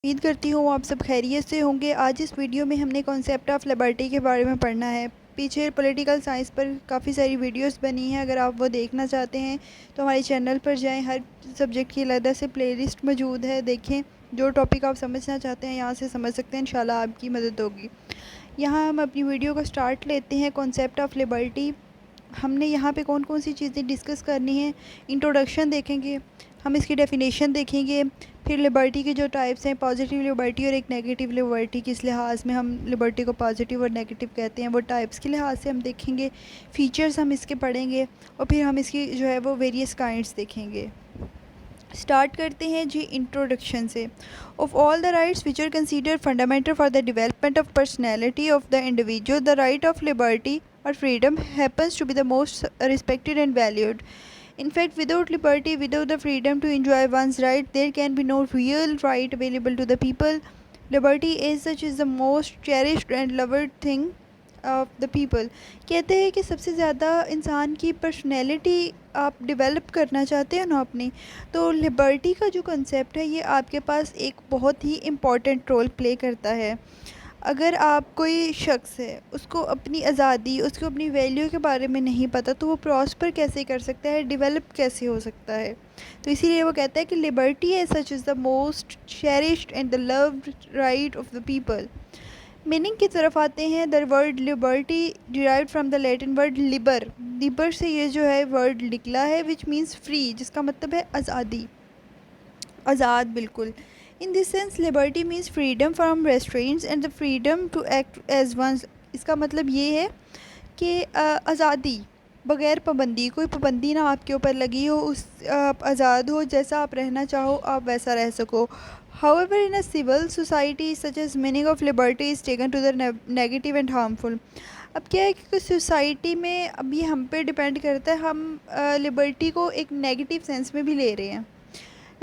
امید کرتی ہوں آپ سب خیریت سے ہوں گے۔ آج اس ویڈیو میں ہم نے کنسیپٹ آف لبرٹی کے بارے میں پڑھنا ہے۔ پیچھے پولیٹیکل سائنس پر کافی ساری ویڈیوز بنی ہیں، اگر آپ وہ دیکھنا چاہتے ہیں تو ہمارے چینل پر جائیں۔ ہر سبجیکٹ کی علیحدہ سے پلے لسٹ موجود ہے، دیکھیں جو ٹاپک آپ سمجھنا چاہتے ہیں یہاں سے سمجھ سکتے ہیں، انشاءاللہ آپ کی مدد ہوگی۔ یہاں ہم اپنی ویڈیو کو سٹارٹ لیتے ہیں۔ کنسیپٹ آف لبرٹی، ہم نے یہاں پہ کون کون سی چیزیں ڈسکس کرنی ہیں۔ انٹروڈکشن دیکھیں گے، ہم اس کی ڈیفینیشن دیکھیں گے، پھر لبرٹی کے جو ٹائپس ہیں، پازیٹیو لبرٹی اور ایک نیگیٹو لبرٹی، کس لحاظ میں ہم لبرٹی کو پازیٹیو اور نیگیٹو کہتے ہیں، وہ ٹائپس کے لحاظ سے ہم دیکھیں گے، فیچرز ہم اس کے پڑھیں گے، اور پھر ہم اس کی جو ہے وہ ویریس کائنڈس دیکھیں گے۔ اسٹارٹ کرتے ہیں جی انٹروڈکشن سے۔ Of all the rights which are considered fundamental for the development of personality of the individual, the right of liberty or freedom happens to be the most respected and valued. In fact, without liberty, without the freedom to enjoy one's right, there can be no real right available to the people. Liberty as such is the most cherished and loved thing of the people. کہتے ہیں کہ سب سے زیادہ انسان کی personality آپ develop کرنا چاہتے ہیں نا اپنی، تو لبرٹی کا جو کنسیپٹ ہے یہ آپ کے پاس ایک بہت ہی امپورٹنٹ رول پلے کرتا ہے۔ اگر آپ کوئی شخص ہے، اس کو اپنی آزادی، اس کو اپنی ویلیو کے بارے میں نہیں پتہ، تو وہ پراسپر کیسے کر سکتا ہے، ڈیولپ کیسے ہو سکتا ہے؟ تو اسی لیے وہ کہتا ہے کہ liberty is such is the most cherished and the lauded right of the people. Meaning کی طرف آتے ہیں۔ The word liberty derived from the Latin word liber, liber سے یہ جو ہے ورڈ نکلا ہے، وچ مینس فری، جس کا مطلب ہے آزادی، آزاد بالکل۔ In this sense, liberty means freedom from restraints and the freedom to act as one's۔ اس کا مطلب یہ ہے کہ آزادی بغیر پابندی، کوئی پابندی نہ آپ کے اوپر لگی ہو، آپ آزاد ہو، جیسا آپ رہنا چاہو آپ ویسا رہ سکو۔ However, in a civil society such as meaning of liberty is taken to the negative and harmful۔ اب کیا ہے کہ سوسائٹی میں اب یہ ہم پہ ڈیپینڈ کرتا ہے، ہم لبرٹی کو ایک نیگیٹو سینس میں بھی لے رہے ہیں۔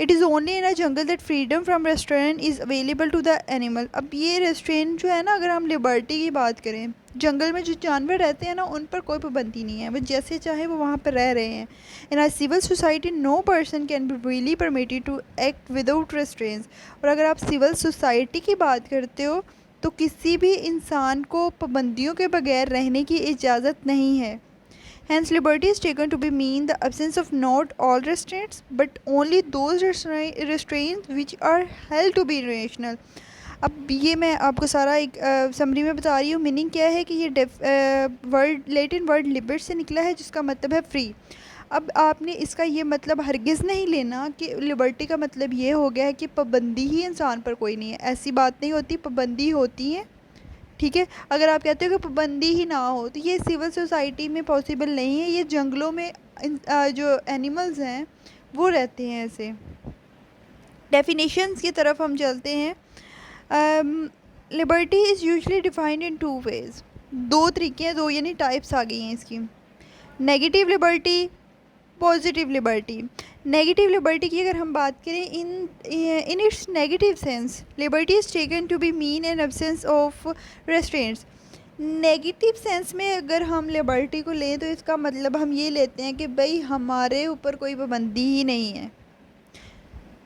It is only in a jungle that freedom from restraint is available to the animal۔ اب یہ ریسٹرین جو ہے نا، اگر ہم لبرٹی کی بات کریں، جنگل میں جو جانور رہتے ہیں نا ان پر کوئی پابندی نہیں ہے، وہ جیسے چاہے وہ وہاں پر رہ رہے ہیں۔ In a civil society no person can be really permitted to act without restraints۔ اور اگر آپ سول سوسائٹی کی بات کرتے ہو تو کسی بھی انسان کو پابندیوں کے بغیر رہنے کی اجازت نہیں ہے۔ Hence, liberty is taken to be mean the absence of not all restraints, but only those restraints which are held to be rational۔ اب یہ میں آپ کو سارا ایک سمری میں بتا رہی ہوں۔ میننگ کیا ہے کہ یہ لیٹن ورڈ لبر سے نکلا ہے، جس کا مطلب ہے فری۔ اب آپ نے اس کا یہ مطلب ہرگز نہیں لینا کہ لبرٹی کا مطلب یہ ہو گیا ہے کہ پابندی ہی انسان پر کوئی نہیں ہے، ایسی بات نہیں ہوتی، پابندی ہوتی ہے، ٹھیک ہے۔ اگر آپ کہتے ہو کہ پابندی ہی نہ ہو تو یہ سول سوسائٹی میں پاسبل نہیں ہے، یہ جنگلوں میں جو اینیملز ہیں وہ رہتے ہیں ایسے۔ ڈیفینیشنز کی طرف ہم چلتے ہیں۔ Liberty is usually defined in two ways, دو طریقے ہیں، دو یعنی ٹائپس آ گئی ہیں اس کی، negative liberty, positive liberty. Negative liberty کی اگر ہم بات کریں، in its negative sense liberty is taken to be mean an absence of restraints. Negative sense میں اگر ہم لبرٹی کو لیں تو اس کا مطلب ہم یہ لیتے ہیں کہ بھئی ہمارے اوپر کوئی پابندی ہی نہیں ہے۔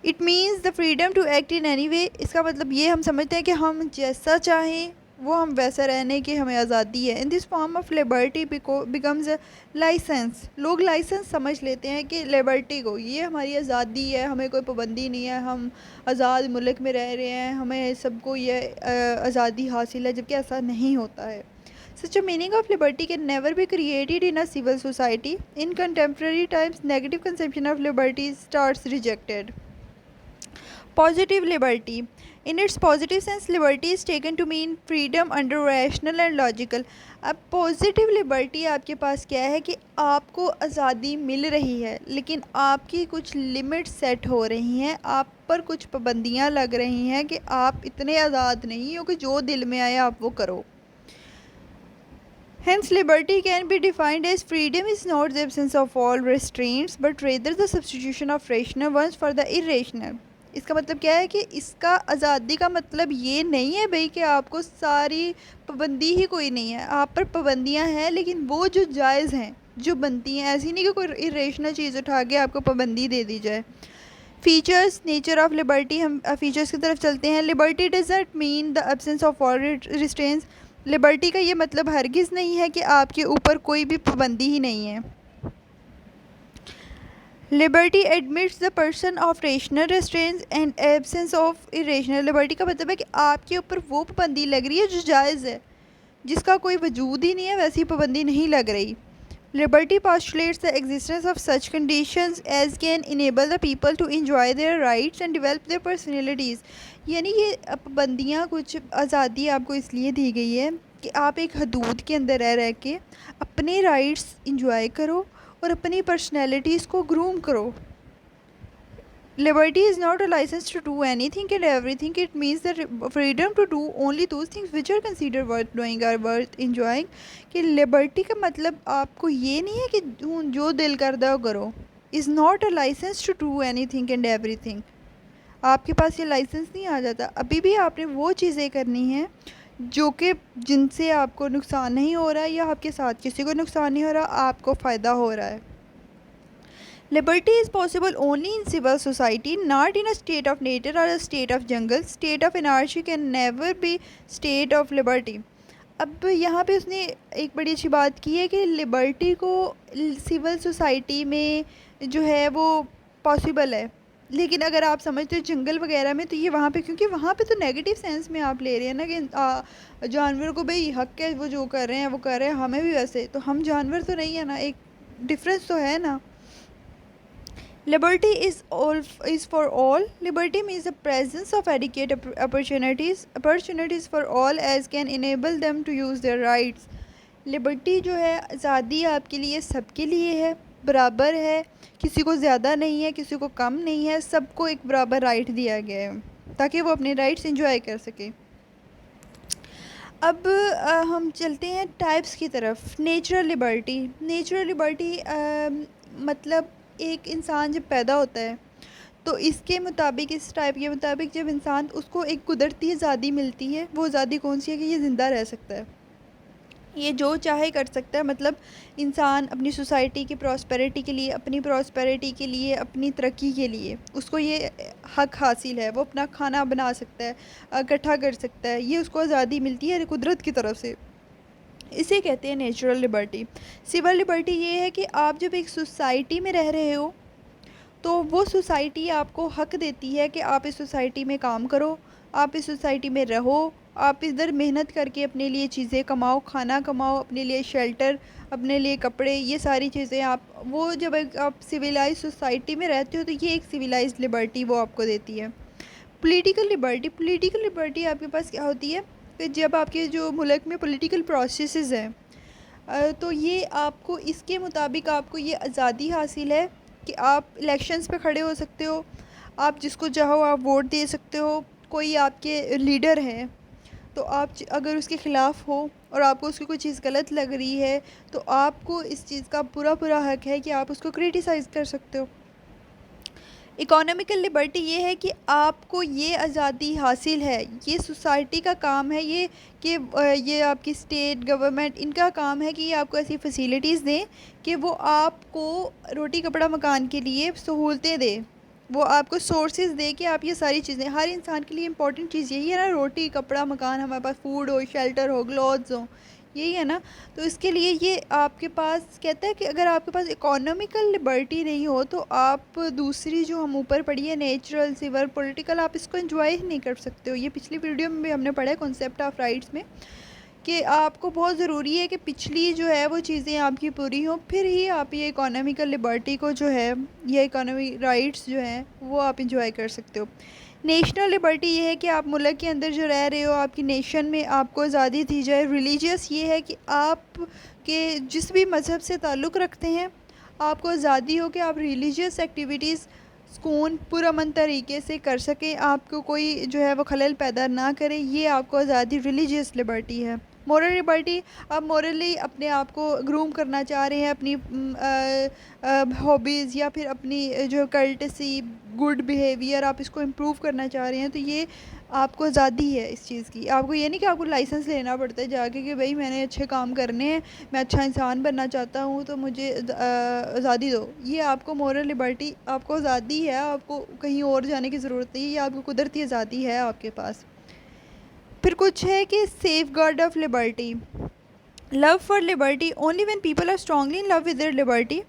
It means the freedom to act in any way, اس کا مطلب یہ ہم سمجھتے ہیں کہ ہم جیسا چاہیں وہ ہم ویسا رہنے کی ہمیں آزادی ہے۔ In this form of liberty becomes a licence, لوگ لائسنس سمجھ لیتے ہیں کہ لبرٹی کو یہ ہماری آزادی ہے، ہمیں کوئی پابندی نہیں ہے، ہم آزاد ملک میں رہ رہے ہیں، ہمیں سب کو یہ آزادی حاصل ہے، جبکہ ایسا نہیں ہوتا ہے۔ Such a meaning of liberty can never be created in a civil society. In contemporary times, negative conception of liberty starts rejected. Positive liberty. In its positive sense, liberty is taken to mean freedom under rational and logical۔ اب positive Liberty آپ کے پاس کیا ہے کہ آپ کو آزادی مل رہی ہے، لیکن آپ کی کچھ لمٹ سیٹ ہو رہی ہیں، آپ پر کچھ پابندیاں لگ رہی ہیں کہ آپ اتنے آزاد نہیں ہو کہ جو دل میں آیا آپ وہ کرو۔ Hence, liberty can be defined as freedom is not the absence of all restraints, but rather the substitution of rational ones for the irrational۔ اس کا مطلب کیا ہے کہ اس کا آزادی کا مطلب یہ نہیں ہے بھئی کہ آپ کو ساری پابندی ہی کوئی نہیں ہے، آپ پر پابندیاں ہیں لیکن وہ جو جائز ہیں، جو بنتی ہیں، ایسی نہیں کہ کوئی irrational چیز اٹھا کے آپ کو پابندی دے دی جائے۔ فیچرز، نیچر آف لبرٹی، ہم فیچرز کی طرف چلتے ہیں. Liberty does not mean the absence of all restraints. لبرٹی کا یہ مطلب ہرگز نہیں ہے کہ آپ کے اوپر کوئی بھی پابندی ہی نہیں ہے. Liberty admits the person of rational restraints and absence of irrational. Liberty کا مطلب ہے کہ آپ کے اوپر وہ پابندی لگ رہی ہے جو جائز ہے، جس کا کوئی وجود ہی نہیں ہے ویسی پابندی نہیں لگ رہی. Liberty postulates the existence of such conditions as can enable the people to enjoy their rights and develop their personalities. یعنی یہ پابندیاں، کچھ آزادی آپ کو اس لیے دی گئی ہے کہ آپ ایک حدود کے اندر رہ کے اپنے رائٹس انجوائے کرو اور اپنی پرسنالٹیز کو گروم کرو. Liberty is not a license to do anything and everything. It means the freedom to do only those things which are considered worth doing or worth enjoying. کہ liberty کا مطلب آپ کو یہ نہیں ہے کہ جو دل کردہ کرو. is not a license to do anything and everything. آپ کے پاس یہ لائسنس نہیں آ جاتا. ابھی بھی آپ نے وہ چیزیں کرنی ہیں جو کہ جن سے آپ کو نقصان نہیں ہو رہا یا آپ کے ساتھ کسی کو نقصان نہیں ہو رہا، آپ کو فائدہ ہو رہا ہے. Liberty is possible only in civil society, not in a state of nature or a state of jungle. State of anarchy can never be state of liberty. اب یہاں پہ اس نے ایک بڑی اچھی بات کی ہے کہ لبرٹی کو سول سوسائٹی میں جو ہے وہ پاسبل ہے، لیکن اگر آپ سمجھتے ہو جنگل وغیرہ میں تو یہ وہاں پہ، کیونکہ وہاں پہ تو نیگیٹو سینس میں آپ لے رہے ہیں نا کہ جانور کو بھئی حق ہے، وہ جو کر رہے ہیں وہ کر رہے ہیں، ہمیں بھی ویسے، تو ہم جانور تو نہیں ہے نا، ایک ڈفرینس تو ہے نا. Liberty is for all. Liberty means the presence of adequate opportunities for all as can enable them to use their rights. Liberty جو ہے آزادی آپ کے لیے سب کے لیے ہے، برابر ہے، کسی کو زیادہ نہیں ہے، کسی کو کم نہیں ہے، سب کو ایک برابر رائٹ دیا گیا ہے تاکہ وہ اپنے رائٹس انجوائے کر سکیں. اب ہم چلتے ہیں ٹائپس کی طرف. Natural Liberty. نیچرل لبرٹی مطلب ایک انسان جب پیدا ہوتا ہے تو اس کے مطابق، اس ٹائپ کے مطابق جب انسان، اس کو ایک قدرتی آزادی ملتی ہے. وہ آزادی کون سی ہے کہ یہ زندہ رہ سکتا ہے، یہ جو چاہے کر سکتا ہے. مطلب انسان اپنی سوسائٹی کی پراسپیرٹی کے لیے، اپنی پراسپیرٹی کے لیے، اپنی ترقی کے لیے اس کو یہ حق حاصل ہے. وہ اپنا کھانا بنا سکتا ہے، اکٹھا کر سکتا ہے، یہ اس کو آزادی ملتی ہے قدرت کی طرف سے. اسے کہتے ہیں نیچرل لبرٹی. سول لبرٹی یہ ہے کہ آپ جب ایک سوسائٹی میں رہ رہے ہو تو وہ سوسائٹی آپ کو حق دیتی ہے کہ آپ اس سوسائٹی میں کام کرو، آپ اس سوسائٹی میں رہو، آپ ادھر محنت کر کے اپنے لیے چیزیں کماؤ، کھانا کماؤ، اپنے لیے شیلٹر، اپنے لیے کپڑے، یہ ساری چیزیں آپ، وہ جب آپ سویلائز سوسائٹی میں رہتے ہو تو یہ ایک سویلائز لبرٹی وہ آپ کو دیتی ہے. Political Liberty. پولیٹیکل لبرٹی آپ کے پاس کیا ہوتی ہے کہ جب آپ کے جو ملک میں پولیٹیکل پروسیسز ہیں تو یہ آپ کو اس کے مطابق آپ کو یہ آزادی حاصل ہے کہ آپ الیکشنز پہ کھڑے ہو سکتے ہو، آپ جس کو چاہو آپ ووٹ دے سکتے ہو. کوئی آپ کے لیڈر ہے تو آپ اگر اس کے خلاف ہو اور آپ کو اس کی کوئی چیز غلط لگ رہی ہے تو آپ کو اس چیز کا پورا حق ہے کہ آپ اس کو کریٹیسائز کر سکتے ہو. اکانومیکل لبرٹی یہ ہے کہ آپ کو یہ آزادی حاصل ہے، یہ سوسائٹی کا کام ہے، یہ کہ یہ آپ کی اسٹیٹ گورنمنٹ ان کا کام ہے کہ یہ آپ کو ایسی فیسیلیٹیز دیں کہ وہ آپ کو روٹی کپڑا مکان کے لیے سہولتیں دے، وہ آپ کو سورسز دے کہ آپ یہ ساری چیزیں، ہر انسان کے لیے امپورٹنٹ چیز یہی ہے نا، روٹی کپڑا مکان، ہمارے پاس فوڈ ہو، شیلٹر ہو، گلوز ہو، یہی ہے نا. تو اس کے لیے یہ آپ کے پاس کہتا ہے کہ اگر آپ کے پاس اکانومیکل لبرٹی نہیں ہو تو آپ دوسری جو ہم اوپر پڑھی ہے نیچرل، سول، پولیٹیکل، آپ اس کو انجوائے ہی نہیں کر سکتے ہو. یہ پچھلی ویڈیو میں بھی ہم نے پڑھا ہے کنسیپٹ آف رائٹس میں کہ آپ کو بہت ضروری ہے کہ پچھلی جو ہے وہ چیزیں آپ کی پوری ہوں، پھر ہی آپ یہ اکانومیکل لبرٹی کو جو ہے، یہ اکانومی رائٹس جو ہیں وہ آپ انجوائے کر سکتے ہو. نیشنل لبرٹی یہ ہے کہ آپ ملک کے اندر جو رہ رہے ہو، آپ کی نیشن میں آپ کو آزادی دی جائے. ریلیجیس یہ ہے کہ آپ کے جس بھی مذہب سے تعلق رکھتے ہیں آپ کو آزادی ہو کہ آپ ریلیجیس ایکٹیویٹیز سکون پرامن طریقے سے کر سکیں، آپ کو کوئی جو ہے وہ خلل پیدا نہ کرے، یہ آپ کو آزادی ریلیجیس لبرٹی ہے. مورل لبرٹی، آپ مورلی اپنے آپ کو گروم کرنا چاہ رہے ہیں، اپنی ہابیز یا پھر اپنی جو کلٹسی گڈ بیہیویئر آپ اس کو امپروو کرنا چاہ رہے ہیں، تو یہ آپ کو آزادی ہے اس چیز کی. آپ کو یہ نہیں کہ آپ کو لائسنس لینا پڑتا ہے جا کے کہ بھائی میں نے اچھے کام کرنے ہیں، میں اچھا انسان بننا چاہتا ہوں تو مجھے آزادی دو. یہ آپ کو مورل لبرٹی، آپ کو آزادی ہے، آپ کو کہیں اور جانے کی ضرورت نہیں، یہ آپ کو قدرتی آزادی ہے آپ کے پاس. پھر کچھ ہے کہ safeguard of liberty. Love for liberty. Only when people are strongly in love with their liberty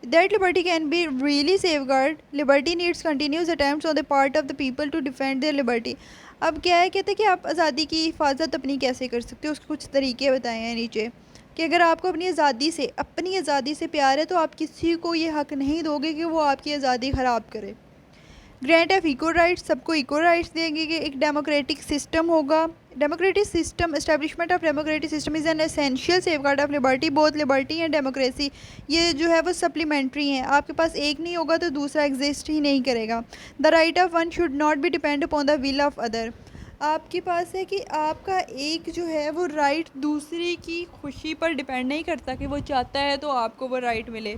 that liberty can be really safeguarded. Liberty needs continuous attempts on the part of the people to defend their liberty. اب کیا ہے، کہتے ہیں کہ آپ آزادی کی حفاظت اپنی کیسے کر سکتے ہو، اس کے کچھ طریقے بتائے ہیں نیچے، کہ اگر آپ کو اپنی آزادی سے پیار ہے تو آپ کسی کو یہ حق نہیں دو گے کہ وہ آپ کی آزادی خراب کرے. Grant of equal rights. سب کو ایکول رائٹس دیں گے کہ ایک ڈیموکریٹک سسٹم ہوگا. Democratic system. Establishment of democratic system is an essential safeguard of liberty. Both liberty and democracy یہ جو ہے وہ سپلیمنٹری ہیں. آپ کے پاس ایک نہیں ہوگا تو دوسرا ایگزسٹ ہی نہیں کرے گا. The right of one should not be depend upon the will of other. آپ کے پاس ہے کہ آپ کا ایک جو ہے وہ رائٹ دوسرے کی خوشی پر ڈیپینڈ نہیں کرتا کہ وہ چاہتا ہے تو آپ کو وہ رائٹ ملے.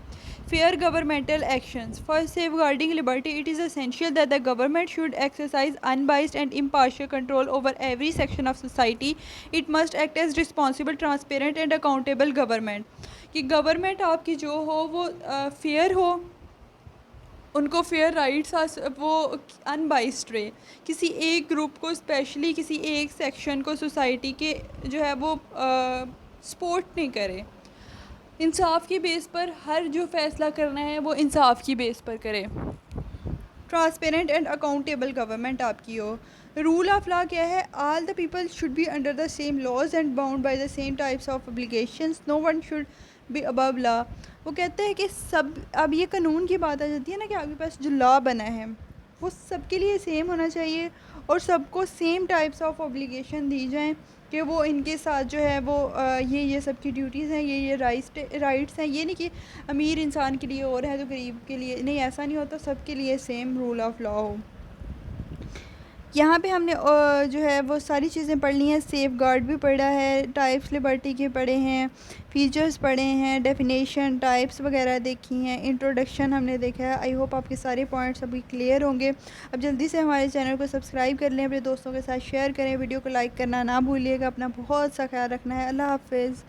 Fair governmental actions. For safeguarding liberty it is essential that the government should exercise unbiased and impartial control over every section of society. It must act as responsible, transparent and accountable government. کہ government آپ کی جو ہو وہ fair ہو، ان کو fair rights, وہ ان biased رہے، کسی ایک گروپ کو اسپیشلی کسی ایک سیکشن کو سوسائٹی کے جو ہے وہ سپورٹ نہیں کرے. انصاف کی بیس پر ہر جو فیصلہ کرنا ہے وہ انصاف کی بیس پر کرے. ٹرانسپیرنٹ اینڈ اکاؤنٹیبل گورنمنٹ آپ کی ہو. رول آف لا کیا ہے؟ All the people should be under the same laws and bound by the same types of obligations. No one should be above law. وہ کہتے ہیں کہ سب، اب یہ قانون کی بات آ جاتی ہے نا کہ آپ کے پاس جو لا بنا ہے وہ سب کے لیے سیم ہونا چاہیے اور سب کو سیم ٹائپس آف ابلیگیشن دی جائیں کہ وہ ان کے ساتھ جو ہے وہ یہ سب کی ڈیوٹیز ہیں، یہ رائٹس ہیں. یہ نہیں کہ امیر انسان کے لیے اور ہے تو غریب کے لیے نہیں، ایسا نہیں ہوتا. سب کے لیے سیم رول آف لا ہو. یہاں پہ ہم نے جو ہے وہ ساری چیزیں پڑھ لی ہیں. سیف گارڈ بھی پڑھا ہے، ٹائپس لبرٹی کے پڑھے ہیں، فیچرز پڑھے ہیں، ڈیفینیشن، ٹائپس وغیرہ دیکھی ہیں، انٹروڈکشن ہم نے دیکھا ہے. آئی ہوپ آپ کے سارے پوائنٹس ابھی کلیئر ہوں گے. اب جلدی سے ہمارے چینل کو سبسکرائب کر لیں، اپنے دوستوں کے ساتھ شیئر کریں، ویڈیو کو لائک کرنا نہ بھولیے گا. اپنا بہت سا خیال رکھنا ہے. اللہ حافظ.